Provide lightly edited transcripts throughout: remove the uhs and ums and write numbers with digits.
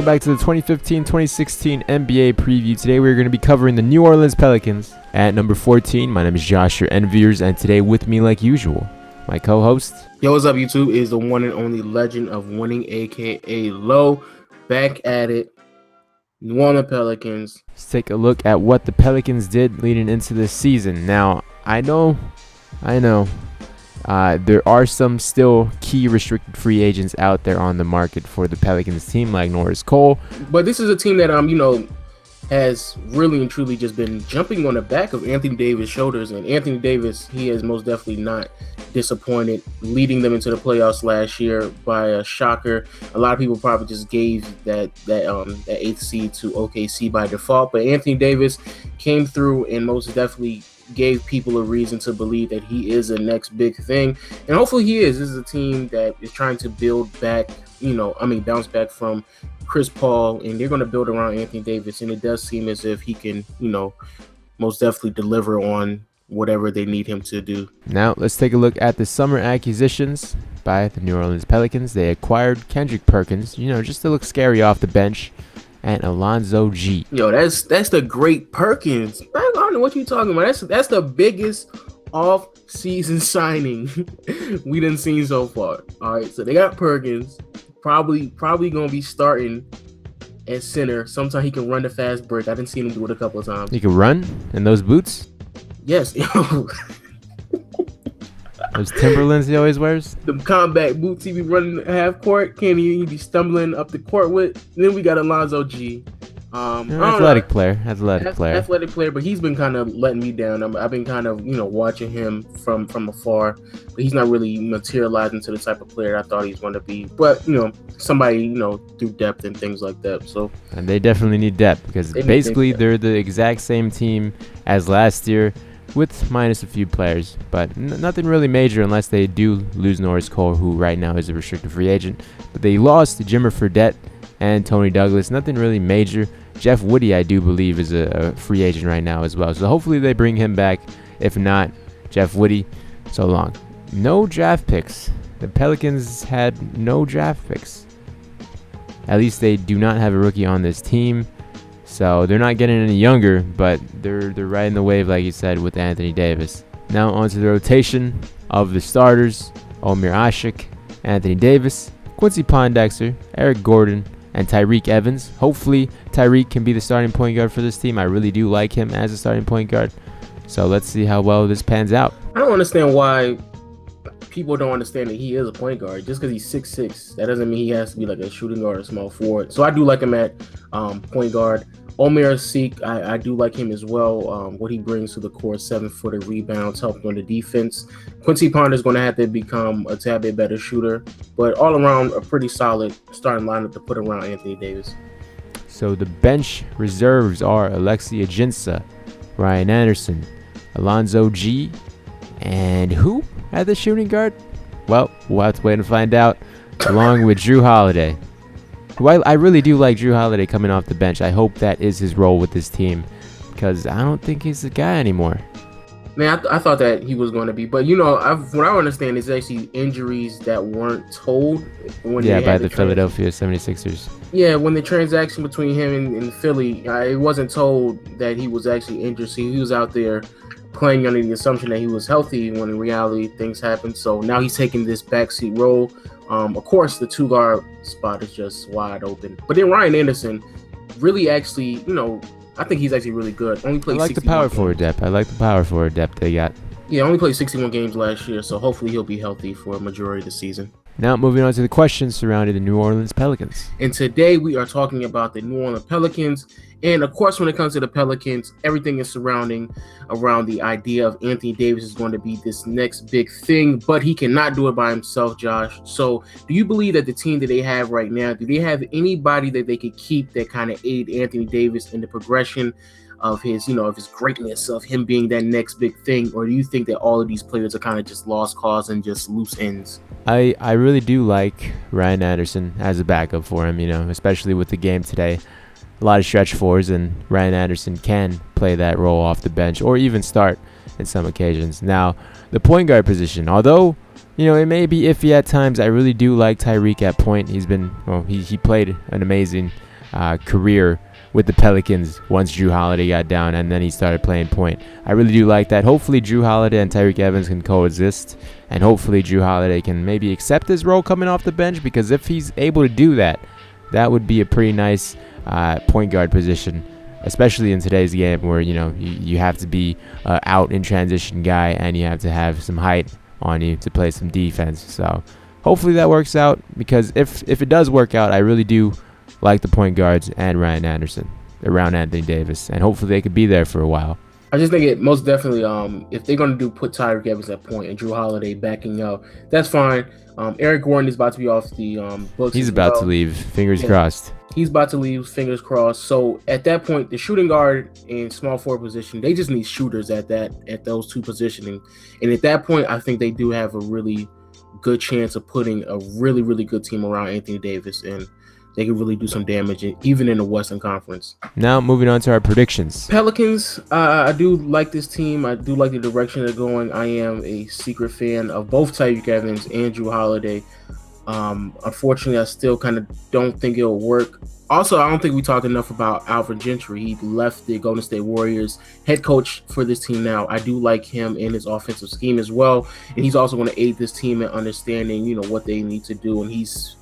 Welcome back to the 2015-2016 NBA preview. Today we're going to be covering the New Orleans Pelicans. At number 14, my name is Josh, your enviers, and today with me like usual, my co-host. Yo, what's up, YouTube? Is the one and only legend of winning, aka Low, back at it. New Orleans Pelicans. Let's take a look at what the Pelicans did leading into this season. Now, I know, there are some still key restricted free agents out there on the market for the Pelicans team, like Norris Cole. But this is a team that has really and truly just been jumping on the back of Anthony Davis' shoulders. And Anthony Davis, he has most definitely not disappointed, leading them into the playoffs last year by a shocker. A lot of people probably just gave that eighth seed to OKC by default, but Anthony Davis came through and most definitely gave people a reason to believe that he is the next big thing, and hopefully he is. This is a team that is trying to build back, bounce back from Chris Paul, and they're going to build around Anthony Davis, and it does seem as if he can, most definitely deliver on whatever they need him to do. Now, let's take a look at the summer acquisitions by the New Orleans Pelicans. They acquired Kendrick Perkins, just to look scary off the bench, and Alonzo G. Yo, that's the great Perkins. I don't know what you're talking about. That's the biggest off-season signing we done seen so far. All right, so they got Perkins, probably gonna be starting at center. Sometimes he can run the fast break. I didn't see him do it a couple of times. He can run in those boots. Yes. Those Timberlands he always wears. The combat boots he be running half court. He be stumbling up the court with. Then we got Alonzo G. Athletic player, but he's been kind of letting me down. I've been kind of, watching him from afar, but he's not really materializing to the type of player I thought he was going to be. But, somebody, through depth and things like that. So, and they definitely need depth because basically they're the exact same team as last year with minus a few players, but nothing really major unless they do lose Norris Cole, who right now is a restricted free agent. But they lost Jimmer Fredette and Tony Douglas. Nothing really major. Jeff Woody, I do believe, is a free agent right now as well. So hopefully they bring him back. If not, Jeff Woody, so long. No draft picks. The Pelicans had no draft picks. At least they do not have a rookie on this team. So they're not getting any younger, but they're riding the wave, like you said, with Anthony Davis. Now onto the rotation of the starters. Omer Asik, Anthony Davis, Quincy Pondexter, Eric Gordon, and Tyreke Evans. Hopefully Tyreke can be the starting point guard for this team. I really do like him as a starting point guard. So let's see how well this pans out. I don't understand why people don't understand that he is a point guard. Just because he's 6'6", that doesn't mean he has to be like a shooting guard or small forward. So I do like him at point guard. Omer Asik, I do like him as well. What he brings to the court, 7-footer rebounds, helping on the defense. Quincy Ponder is going to have to become a tad bit better shooter, but all around a pretty solid starting lineup to put around Anthony Davis. So the bench reserves are Alexi Ajinça, Ryan Anderson, Alonzo G, and who at the shooting guard? Well, we'll have to wait and find out, along with Drew Holiday. I really do like Drew Holiday coming off the bench. I hope that is his role with this team because I don't think he's the guy anymore. Man, I thought that he was going to be, but what I understand is actually injuries that weren't told by the Philadelphia 76ers. Yeah, when the transaction between him and Philly, it wasn't told that he was actually injured. So he was out there playing under the assumption that he was healthy when in reality things happened. So now he's taking this backseat role. Of course, the two guard spot is just wide open. But then Ryan Anderson really actually, I think he's actually really good. Only played 61 games. I like the power forward depth they got. Yeah, only played 61 games last year, so hopefully he'll be healthy for a majority of the season. Now moving on to the questions surrounding the New Orleans Pelicans. And today we are talking about the New Orleans Pelicans. And of course, when it comes to the Pelicans, everything is surrounding around the idea of Anthony Davis is going to be this next big thing, but he cannot do it by himself, Josh. So do you believe that the team that they have right now, do they have anybody that they could keep that kind of aid Anthony Davis in the progression of his, of his greatness, of him being that next big thing? Or do you think that all of these players are kind of just lost cause and just loose ends? I really do like Ryan Anderson as a backup for him, especially with the game today. A lot of stretch fours, and Ryan Anderson can play that role off the bench or even start in some occasions. Now, the point guard position, although, it may be iffy at times, I really do like Tyreke at point. He played an amazing career with the Pelicans once Drew Holiday got down and then he started playing point. I really do like that. Hopefully Drew Holiday and Tyreek Evans can coexist, and hopefully Drew Holiday can maybe accept his role coming off the bench, because if he's able to do that, that would be a pretty nice point guard position, especially in today's game where you have to be out in transition guy and you have to have some height on you to play some defense. So hopefully that works out, because if it does work out, I really do like the point guards and Ryan Anderson around Anthony Davis, and hopefully they could be there for a while. I just think it most definitely, if they're going to put Tyreek Evans at point and Drew Holiday backing up, that's fine. Eric Gordon is about to be off the books. He's about to leave. Fingers crossed. He's about to leave. Fingers crossed. So at that point, the shooting guard and small forward position, they just need shooters at those two positioning. And at that point, I think they do have a really good chance of putting a really, really good team around Anthony Davis, and they can really do some damage, even in the Western Conference. Now, moving on to our predictions. Pelicans, I do like this team. I do like the direction they're going. I am a secret fan of both Tyreek Evans and Drew Holiday. Unfortunately, I still kind of don't think it'll work. Also, I don't think we talked enough about Alvin Gentry. He left the Golden State Warriors, head coach for this team now. I do like him in his offensive scheme as well, and he's also going to aid this team in understanding, what they need to do. And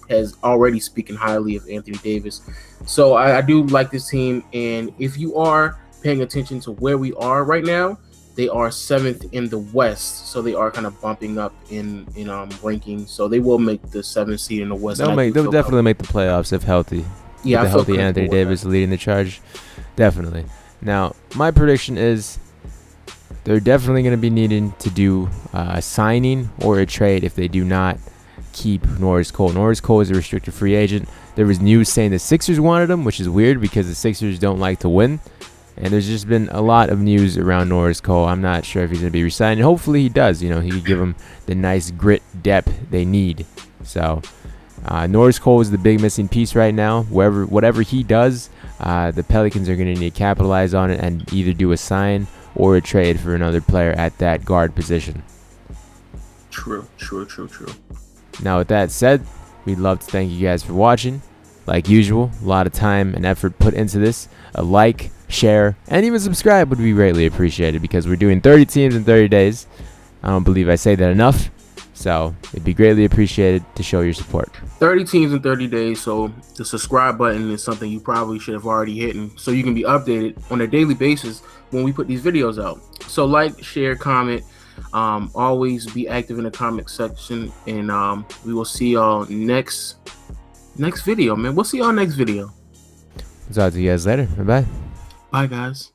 has already speaking highly of Anthony Davis. So I do like this team. And if you are paying attention to where we are right now, they are 7th in the West, so they are kind of bumping up in rankings. So they will make the 7th seed in the West. They'll definitely make the playoffs if healthy. Yeah, with the healthy Anthony Davis leading the charge, definitely. Now, my prediction is they're definitely going to be needing to do a signing or a trade if they do not keep Norris Cole. Norris Cole is a restricted free agent. There was news saying the Sixers wanted him, which is weird because the Sixers don't like to win. And there's just been a lot of news around Norris Cole. I'm not sure if he's going to be re-signed. Hopefully he does. He could give them the nice grit depth they need. So Norris Cole is the big missing piece right now. Whatever he does, the Pelicans are going to need to capitalize on it and either do a sign or a trade for another player at that guard position. True. Now, with that said, we'd love to thank you guys for watching. Like usual, a lot of time and effort put into this. A like, share, and even subscribe would be greatly appreciated, because we're doing 30 teams in 30 days. I don't believe I say that enough. So it'd be greatly appreciated to show your support. 30 teams in 30 days. So the subscribe button is something you probably should have already hit, so you can be updated on a daily basis when we put these videos out. So like, share, comment. Always be active in the comment section, and we will see y'all next video, man. We'll see y'all next video. Talk to you guys later. Bye-bye. Bye, guys.